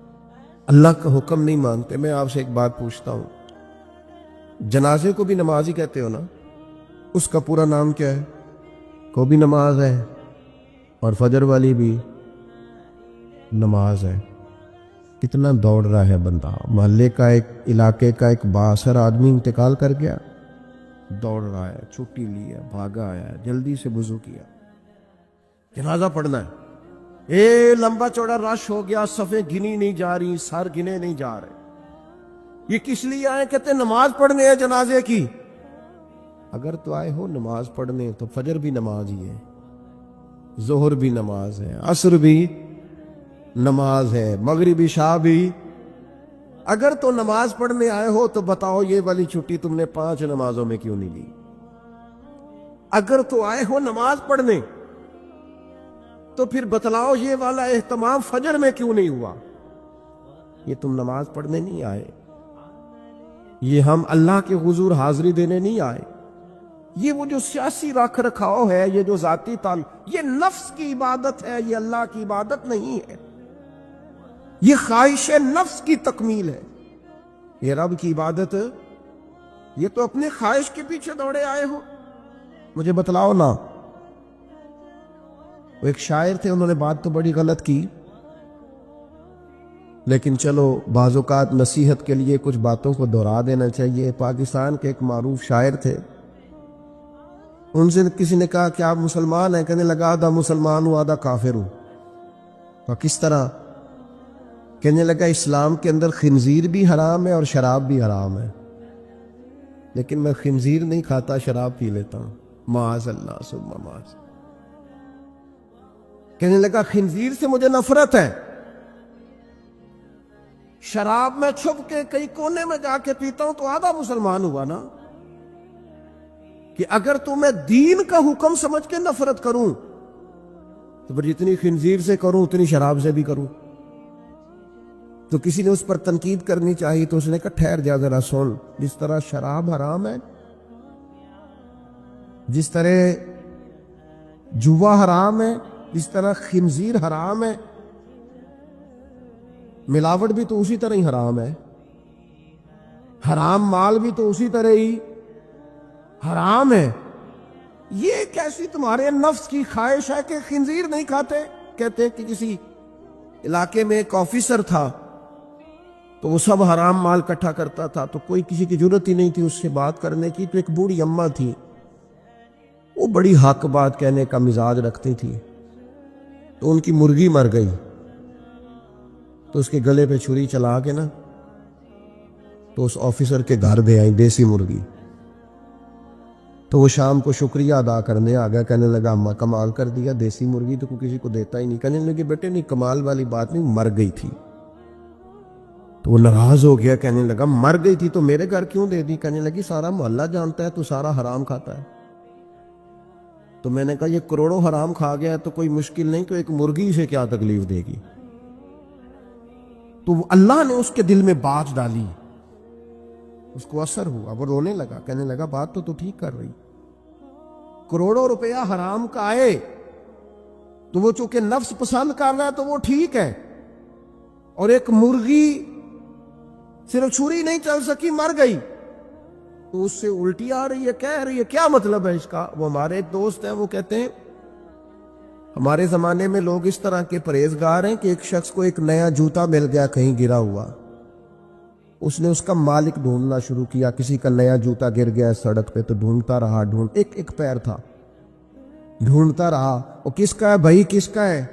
اللہ کا حکم نہیں مانتے۔ میں آپ سے ایک بات پوچھتا ہوں، جنازے کو بھی نماز ہی کہتے ہو نا؟ اس کا پورا نام کیا ہے؟ کو بھی نماز ہے اور فجر والی بھی نماز ہے۔ کتنا دوڑ رہا ہے بندہ، محلے کا ایک علاقے کا ایک بااثر آدمی انتقال کر گیا، دوڑ رہا ہے، چھٹی لی ہے، بھاگا آیا ہے، جلدی سے وضو کیا، جنازہ پڑھنا ہے، لمبا چوڑا رش ہو گیا، صفیں گنی نہیں جا رہی، سر گنے نہیں جا رہے۔ یہ کس لیے آئے؟ کہتے نماز پڑھنے ہے جنازے کی۔ اگر تو آئے ہو نماز پڑھنے تو فجر بھی نماز ہی ہے، ظہر بھی نماز ہے، عصر بھی نماز ہے، مغرب عشاء بھی۔ اگر تو نماز پڑھنے آئے ہو تو بتاؤ یہ والی چھٹی تم نے 5 نمازوں میں کیوں نہیں لی؟ اگر تو آئے ہو نماز پڑھنے تو پھر بتلاؤ یہ والا اہتمام فجر میں کیوں نہیں ہوا؟ یہ تم نماز پڑھنے نہیں آئے، یہ ہم اللہ کے حضور حاضری دینے نہیں آئے۔ یہ وہ جو سیاسی رکھ رکھاؤ ہے، یہ جو ذاتی تعلق، یہ نفس کی عبادت ہے، یہ اللہ کی عبادت نہیں ہے، یہ خواہش نفس کی تکمیل ہے۔ یہ رب کی عبادت، یہ تو اپنے خواہش کے پیچھے دوڑے آئے ہو۔ مجھے بتلاؤ نا۔ وہ ایک شاعر تھے، انہوں نے بات تو بڑی غلط کی، لیکن چلو بعض اوقات نصیحت کے لیے کچھ باتوں کو دہرا دینا چاہیے۔ پاکستان کے ایک معروف شاعر تھے، ان سے کسی نے کہا کہ آپ مسلمان ہیں؟ کہنے لگا آدھا مسلمان ہوں آدھا کافر ہوں۔ تو کس طرح؟ کہنے لگا اسلام کے اندر خنزیر بھی حرام ہے اور شراب بھی حرام ہے، لیکن میں خنزیر نہیں کھاتا، شراب پی لیتا ہوں، معاذ اللہ ثم معاذ۔ کہنے لگا خنزیر سے مجھے نفرت ہے، شراب میں چھپ کے کئی کونے میں جا کے پیتا ہوں، تو آدھا مسلمان ہوا نا۔ کہ اگر تو میں دین کا حکم سمجھ کے نفرت کروں تو پھر جتنی خنزیر سے کروں اتنی شراب سے بھی کروں۔ تو کسی نے اس پر تنقید کرنی چاہیے تو اس نے کہا ٹھہر جا ذرا سن، جس طرح شراب حرام ہے، جس طرح جوا حرام ہے، جس طرح خنزیر حرام ہے، ملاوٹ بھی تو اسی طرح ہی حرام ہے، حرام مال بھی تو اسی طرح ہی حرام ہے۔ یہ کیسی تمہارے نفس کی خواہش ہے کہ خنزیر نہیں کھاتے؟ کہتے ہیں کہ کسی علاقے میں ایک آفیسر تھا تو وہ سب حرام مال اکٹھا کرتا تھا، تو کوئی کسی کی ضرورت ہی نہیں تھی اس سے بات کرنے کی۔ تو ایک بوڑھی اماں تھی، وہ بڑی حق بات کہنے کا مزاج رکھتی تھی، تو ان کی مرغی مر گئی، تو اس کے گلے پہ چھری چلا کے نا تو اس آفیسر کے گھر دے آئی دیسی مرغی۔ تو وہ شام کو شکریہ ادا کرنے آ گیا، کہنے لگا اماں کمال کر دیا، دیسی مرغی تو کوئی کسی کو دیتا ہی نہیں۔ کہنے لگے بیٹے نہیں، کمال والی بات نہیں، مر گئی تھی۔ تو وہ ناراض ہو گیا، کہنے لگا مر گئی تھی تو میرے گھر کیوں دے دی؟ کہنے لگی سارا محلہ جانتا ہے تو سارا حرام کھاتا ہے۔ تو میں نے کہا یہ کروڑوں حرام کھا گیا ہے تو کوئی مشکل نہیں، تو ایک مرغی سے کیا تکلیف دے گی؟ تو اللہ نے اس کے دل میں بات ڈالی، اس کو اثر ہوا، وہ رونے لگا، کہنے لگا بات تو ٹھیک کر رہی، کروڑوں روپیہ حرام کا آئے تو وہ چونکہ نفس پسند کر رہا ہے تو وہ ٹھیک ہے، اور ایک مرغی صرف چھری نہیں چل سکی، مر گئی، تو اس سے الٹی آ رہی ہے، کہہ رہی ہے کیا مطلب ہے اس کا؟ وہ ہمارے ایک دوست ہیں، وہ کہتے ہیں ہمارے زمانے میں لوگ اس طرح کے پرہیزگار ہیں کہ ایک شخص کو ایک نیا جوتا مل گیا کہیں گرا ہوا، اس نے اس کا مالک ڈھونڈنا شروع کیا، کسی کا نیا جوتا گر گیا سڑک پہ تو ڈھونڈتا رہا، ایک پیر تھا، ڈھونڈتا رہا، وہ کس کا ہے بھائی، کس کا ہے؟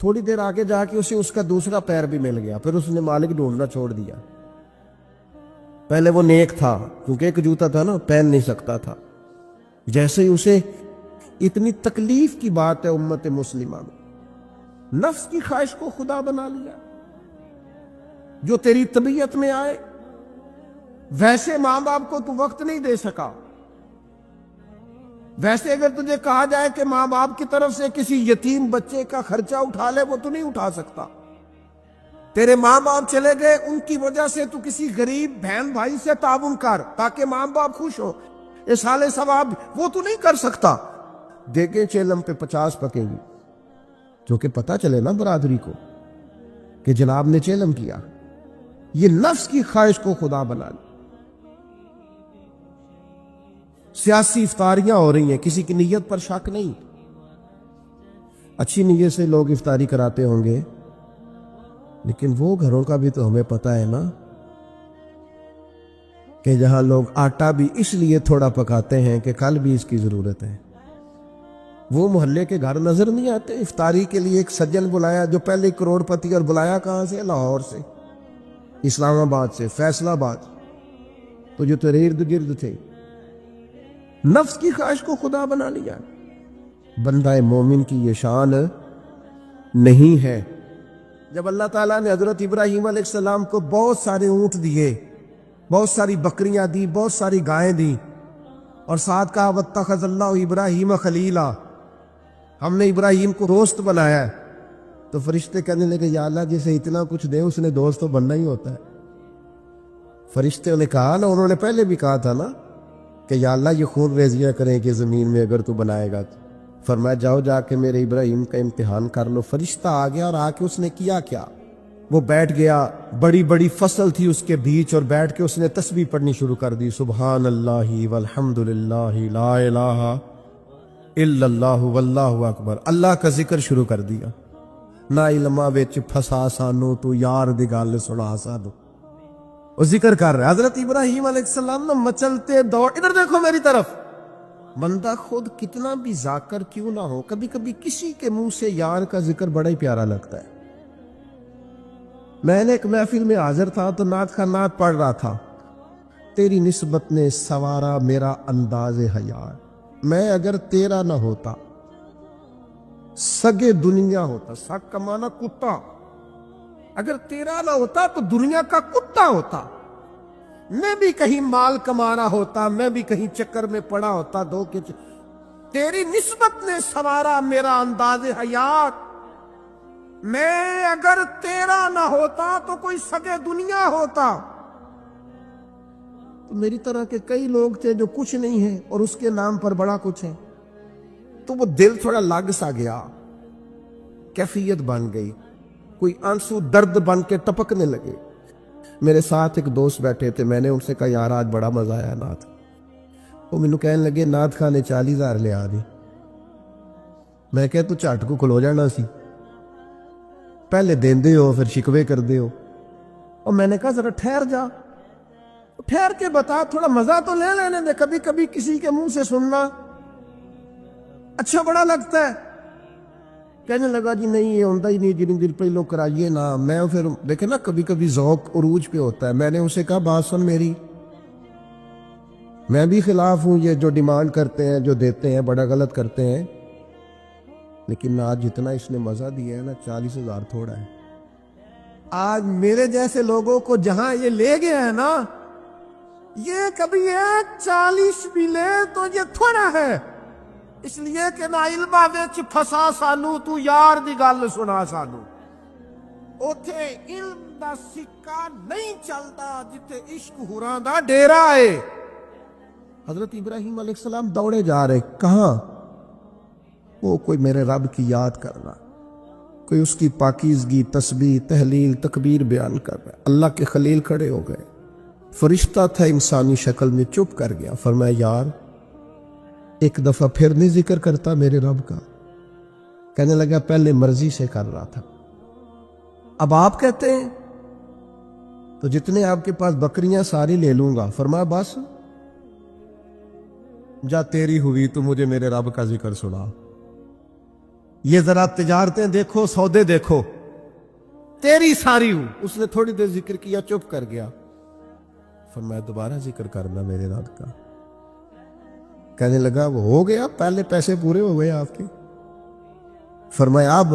تھوڑی دیر آگے جا کے اسے اس کا دوسرا پیر بھی مل گیا، پھر اس نے مالک ڈھونڈنا چھوڑ دیا۔ پہلے وہ نیک تھا کیونکہ ایک جوتا تھا نا، پہن نہیں سکتا تھا، جیسے ہی اسے اتنی تکلیف کی بات ہے امت مسلمہ میں، نفس کی خواہش کو خدا بنا لیا، جو تیری طبیعت میں آئے ویسے ماں باپ کو تو وقت نہیں دے سکا، ویسے اگر تجھے کہا جائے کہ ماں باپ کی طرف سے کسی یتیم بچے کا خرچہ اٹھا لے، وہ تو نہیں اٹھا سکتا، تیرے ماں باپ چلے گئے، ان کی وجہ سے تو کسی غریب بہن بھائی سے تعاون کر تاکہ ماں باپ خوش ہو، اس حال ثواب وہ تو نہیں کر سکتا، دیکھیں چیلم پہ 50 پکے گی، جو کہ پتہ چلے نا برادری کو کہ جناب نے چیلم کیا، یہ نفس کی خواہش کو خدا بنا لی۔ سیاسی افطاریاں ہو رہی ہیں، کسی کی نیت پر شک نہیں، اچھی نیت سے لوگ افطاری کراتے ہوں گے، لیکن وہ گھروں کا بھی تو ہمیں پتہ ہے نا کہ جہاں لوگ آٹا بھی اس لیے تھوڑا پکاتے ہیں کہ کل بھی اس کی ضرورت ہے، وہ محلے کے گھر نظر نہیں آتے؟ افطاری کے لیے ایک سجن بلایا جو پہلے کروڑ پتی، اور بلایا کہاں سے؟ لاہور سے، اسلام آباد سے، فیصل آباد، تو جو تیرے ارد گرد تھے، نفس کی خواہش کو خدا بنا لیا۔ بندہ مومن کی یہ شان نہیں ہے۔ جب اللہ تعالیٰ نے حضرت ابراہیم علیہ السلام کو بہت سارے اونٹ دیے، بہت ساری بکریاں دی، بہت ساری گائیں دی، اور ساتھ کہا واتخذ اللہ ابراہیم خلیلا، ہم نے ابراہیم کو دوست بنایا ہے، تو فرشتے کہنے لگے یا اللہ جسے اتنا کچھ دے اس نے دوست تو بننا ہی ہوتا ہے۔ فرشتے نے کہا نا، انہوں نے پہلے بھی کہا تھا نا کہ یا اللہ یہ خون ریزیاں کریں کہ زمین میں اگر تو بنائے گا تو، فرمایا جاؤ جا کے میرے ابراہیم کا امتحان کر لو۔ فرشتہ آ گیا اور آ کے اس نے کیا کیا، وہ بیٹھ گیا، بڑی بڑی فصل تھی اس کے بیچ، اور بیٹھ کے اس نے تسبیح پڑھنی شروع کر دی، سبحان اللہ والحمد للہ لا الہ الا اللہ واللہ اکبر، اللہ کا ذکر شروع کر دیا۔ نہ علماء وچ پھسا سانو تو یار دی گل سنا سانو، وہ ذکر کر رہا ہے حضرت ابراہیم علیہ السلام نا، مچلتے دوڑ، ادھر دیکھو میری طرف۔ بندہ خود کتنا بھی ذاکر کیوں نہ ہو، کبھی کبھی کسی کے منہ سے یار کا ذکر بڑا ہی پیارا لگتا ہے۔ میں نے ایک محفل میں حاضر تھا تو نعت کا نعت پڑھ رہا تھا، تیری نسبت نے سوارا میرا انداز حیات، میں اگر تیرا نہ ہوتا سگے دنیا ہوتا، سگ کا معنی کتا، اگر تیرا نہ ہوتا تو دنیا کا کتا ہوتا، میں بھی کہیں مال کمانا ہوتا، میں بھی کہیں چکر میں پڑا ہوتا، تیری نسبت نے سوارا میرا انداز حیات، میں اگر تیرا نہ ہوتا تو کوئی سگے دنیا ہوتا۔ تو میری طرح کے کئی لوگ تھے جو کچھ نہیں ہیں اور اس کے نام پر بڑا کچھ ہے، تو وہ دل تھوڑا لگ سا گیا، کیفیت بن گئی، کوئی آنسو درد بن کے ٹپکنے لگے۔ میرے ساتھ ایک دوست بیٹھے تھے، میں نے ان سے کہا یار آج بڑا مزہ آیا نعت، وہ مینوں کہنے لگے نعت خان نے 40,000 لے آ دی۔ میں کہا تو جھٹ کو کھلو جانا سی، پہلے دیندے ہو پھر شکوے کر دے ہو۔ اور میں نے کہا ذرا ٹھہر جا، ٹھہر کے بتا، تھوڑا مزہ تو لے لینے دے، کبھی کبھی کسی کے منہ سے سننا اچھا بڑا لگتا ہے۔ کہنے لگا جی نہیں یہ ہوتا ہی نہیں، جن دن پہلوں کرائیے نا۔ میں پھر دیکھے نا کبھی کبھی ذوق عروج پہ ہوتا ہے، میں نے اسے کہا بات سن میری، میں بھی خلاف ہوں یہ جو ڈیمانڈ کرتے ہیں، جو دیتے ہیں، بڑا غلط کرتے ہیں، لیکن آج جتنا اس نے مزہ دیا ہے نا 40,000 تھوڑا ہے۔ آج میرے جیسے لوگوں کو جہاں یہ لے گیا ہے نا، یہ کبھی 40 بھی لے تو یہ تھوڑا ہے، اس لیے کہ نہ علماء وچ پھسا سانو تو یار دی گل سنا سانو، اوتھے علم دا سکہ نہیں چلتا جتھے عشق ہوراں دا ڈیرا ہے۔ حضرت ابراہیم علیہ السلام دوڑے جا رہے، کہاں؟ وہ کوئی میرے رب کی یاد کرنا، کوئی اس کی پاکیزگی، تسبیح، تحلیل، تکبیر بیان کر رہا ہے۔ اللہ کے خلیل کھڑے ہو گئے، فرشتہ تھا انسانی شکل میں، چپ کر گیا، فرمایا یار ایک دفعہ پھر نہیں ذکر کرتا میرے رب کا؟ کہنے لگا پہلے مرضی سے کر رہا تھا، اب آپ کہتے ہیں تو جتنے آپ کے پاس بکریاں ساری لے لوں گا۔ فرمایا بس جا تیری ہوئی تو مجھے میرے رب کا ذکر سنا۔ یہ ذرا تجارتیں دیکھو، سودے دیکھو، تیری ساری ہوں۔ اس نے تھوڑی دیر ذکر کیا، چپ کر گیا، فرمایا دوبارہ ذکر کرنا میرے رب کا۔ کہنے لگا وہ ہو گیا، پہلے پیسے پورے ہو گئے آپ کے۔ فرمایا اب؟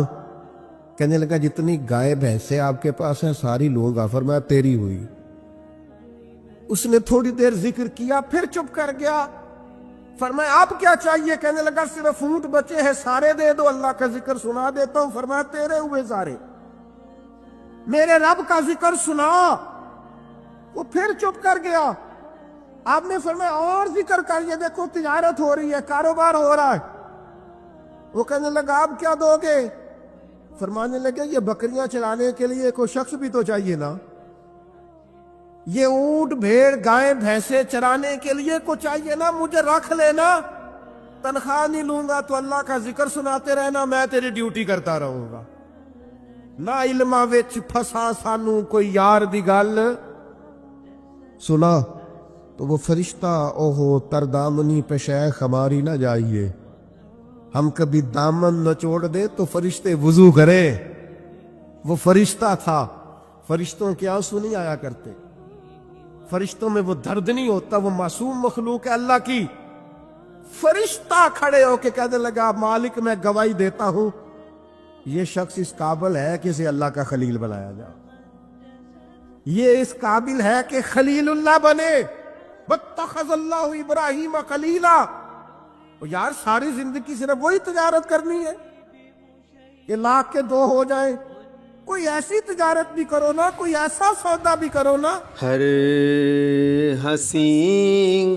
کہنے لگا جتنی گائے بھینسیں آپ کے پاس ہیں ساری لوں گا۔ فرمایا تیری ہوئی۔ اس نے تھوڑی دیر ذکر کیا، پھر چپ کر گیا۔ فرمایا آپ کیا چاہیے؟ کہنے لگا صرف اونٹ بچے ہیں، سارے دے دو، اللہ کا ذکر سنا دیتا ہوں۔ فرمایا تیرے ہوئے سارے، میرے رب کا ذکر سنا۔ وہ پھر چپ کر گیا۔ آپ نے فرمایا اور ذکر کر، یہ دیکھو تجارت ہو رہی ہے، کاروبار ہو رہا ہے۔ وہ کہنے لگا آپ کیا دو گے؟ فرمانے لگے یہ بکریاں چلانے کے لیے کوئی شخص بھی تو چاہیے نا، یہ اونٹ بھیڑ گائے بھینسیں چرانے کے لیے کو چاہیے نا، مجھے رکھ لینا، تنخواہ نہیں لوں گا تو اللہ کا ذکر سناتے رہنا، میں تیری ڈیوٹی کرتا رہوں گا۔ نہ علماں وچ پھسا سانو کوئی یار دی گل سنا تو وہ فرشتہ اوہو تردامنی پہ شیخ ہماری نہ جائیے، ہم کبھی دامن نچوڑ دے تو فرشتے وضو کرے۔ وہ فرشتہ تھا، فرشتوں کے آنسو نہیں آیا کرتے، فرشتوں میں وہ درد نہیں ہوتا، وہ معصوم مخلوق ہے اللہ کی۔ فرشتہ کھڑے ہو کے کہنے لگا مالک میں گواہی دیتا ہوں یہ شخص اس قابل ہے کہ اسے اللہ کا خلیل بنایا جائے، یہ اس قابل ہے کہ خلیل اللہ بنے۔ واتخذ اللہ ابراہیم خلیلا۔ یار ساری زندگی صرف وہی تجارت کرنی ہے کہ لاکھ کے دو ہو جائیں؟ کوئی ایسی تجارت بھی کرو نا، کوئی ایسا سودا بھی کرو نا۔ ہر ہنسی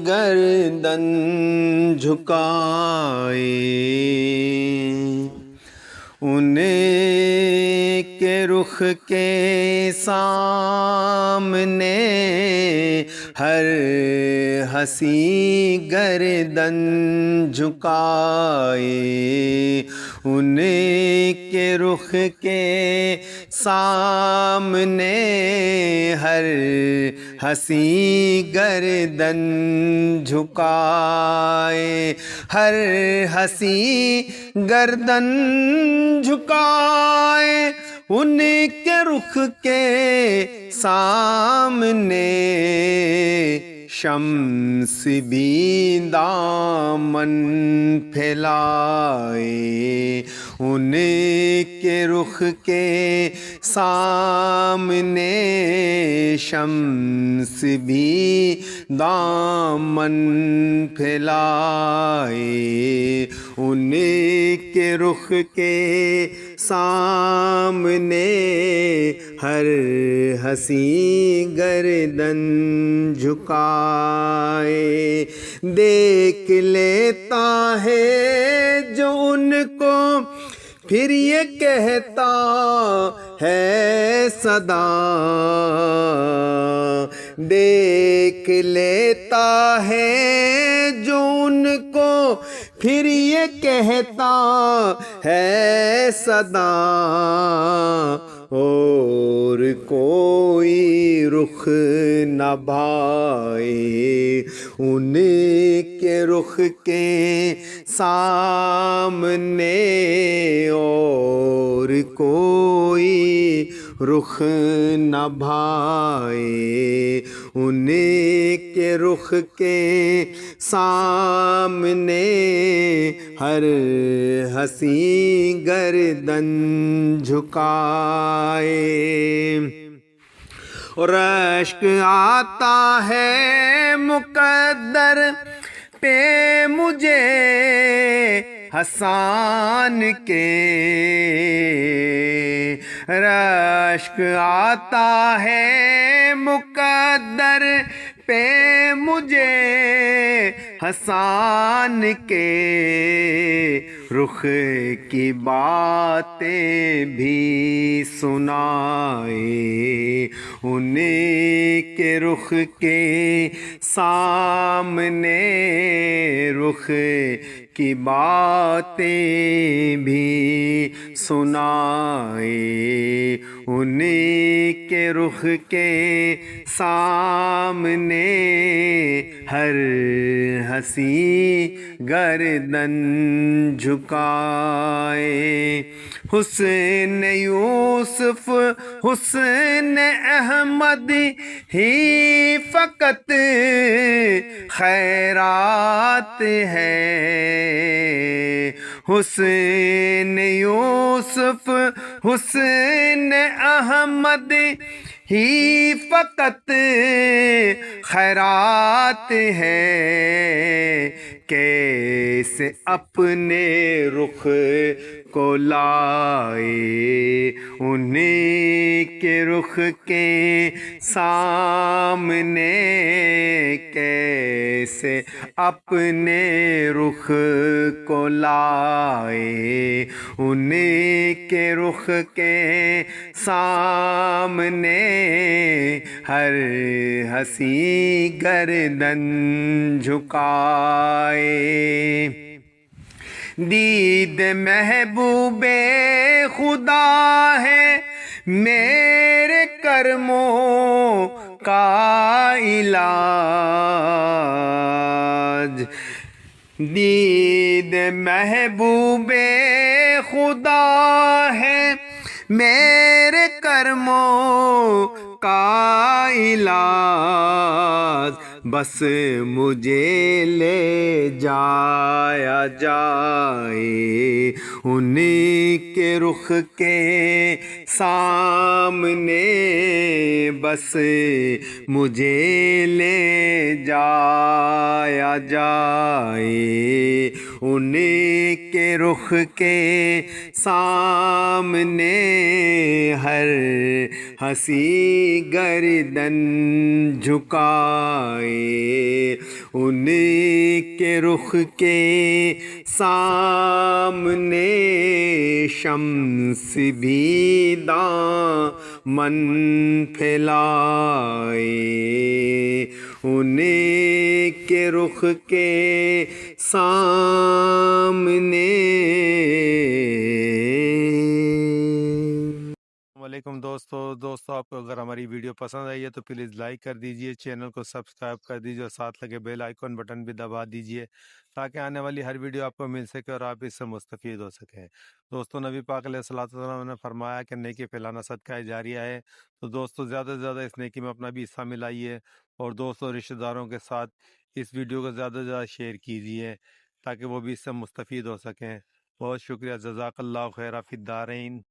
گردن جھکائے انہیں کے رخ کے سامنے، ہر ہنسی گردن جھکائے انہیں کے رخ کے سامنے، ہر ہنسی گردن جھکائے، ہر ہنسی گردن جھکائے انہیں کے رخ کے سامنے، شمس بھی دامن پھیلائے انہیں کے رخ کے سامنے، شمس بھی دامن پھیلائے انہیں کے رخ کے سامنے، ہر ہنسی گردن جھکائے، دیکھ لیتا ہے جو ان کو پھر یہ کہتا ہے صدا، دیکھ لیتا ہے جو ان کو پھر یہ کہتا ہے صدا، اور کوئی رخ نہ بھائے انہیں کے رخ کے سامنے، اور کوئی رخ نہ بھائے انہیں کے رخ کے سامنے، ہر ہنسی گردن جھکائے، اور اشک آتا ہے مقدر پہ مجھے حسان کے، رشک آتا ہے مقدر پہ مجھے حسان کے، رخ کی باتیں بھی سنائے، انہیں کے رخ کے سامنے رخ کی باتیں بھی سنائے، انہیں کے رخ کے سامنے ہر ہنسی گردن جھکائے۔ حسن یوسف حسن احمد ہی فقط خیرات ہے، حسن یوسف حسن احمد ہی فقط خیرات ہے، کیسے اپنے رخ کو لائے، انہیں کے رخ کے سامنے کیسے اپنے رخ کو لائے، انہیں کے رخ کے سامنے ہر ہنسی گردن جھکائے۔ دید محبوب خدا ہے میرے کرموں کا علاج، دید محبوب خدا ہے میرے کرموں کا علاج، بس مجھے لے جایا جائے، انہیں کے رخ کے سامنے بس مجھے لے جایا جائے، انہیں کے رخ کے سامنے ہر ہنسی گردن جھکائے، انہیں کے رخ کے سامنے شمس بھی دامن پھیلائے، انہیں کے رخ کے سامنے۔ السلام علیکم دوستو آپ کو اگر ہماری ویڈیو پسند آئی ہے تو پلیز لائک کر دیجئے، چینل کو سبسکرائب کر دیجئے اور ساتھ لگے بیل آئیکن بٹن بھی دبا دیجئے تاکہ آنے والی ہر ویڈیو آپ کو مل سکے اور آپ اس سے مستفید ہو سکیں۔ دوستو نبی پاک علیہ الصلوۃ والسلام نے فرمایا کہ نیکی پھیلانا صدقہ جاریہ ہے، تو دوستو زیادہ سے زیادہ اس نیکی میں اپنا بھی حصہ ملائیے اور دوستوں رشتہ داروں کے ساتھ اس ویڈیو کو زیادہ سے زیادہ شیئر کیجئے تاکہ وہ بھی اس سے مستفید ہو سکیں۔ بہت شکریہ، جزاک اللہ خیر فی الدارین۔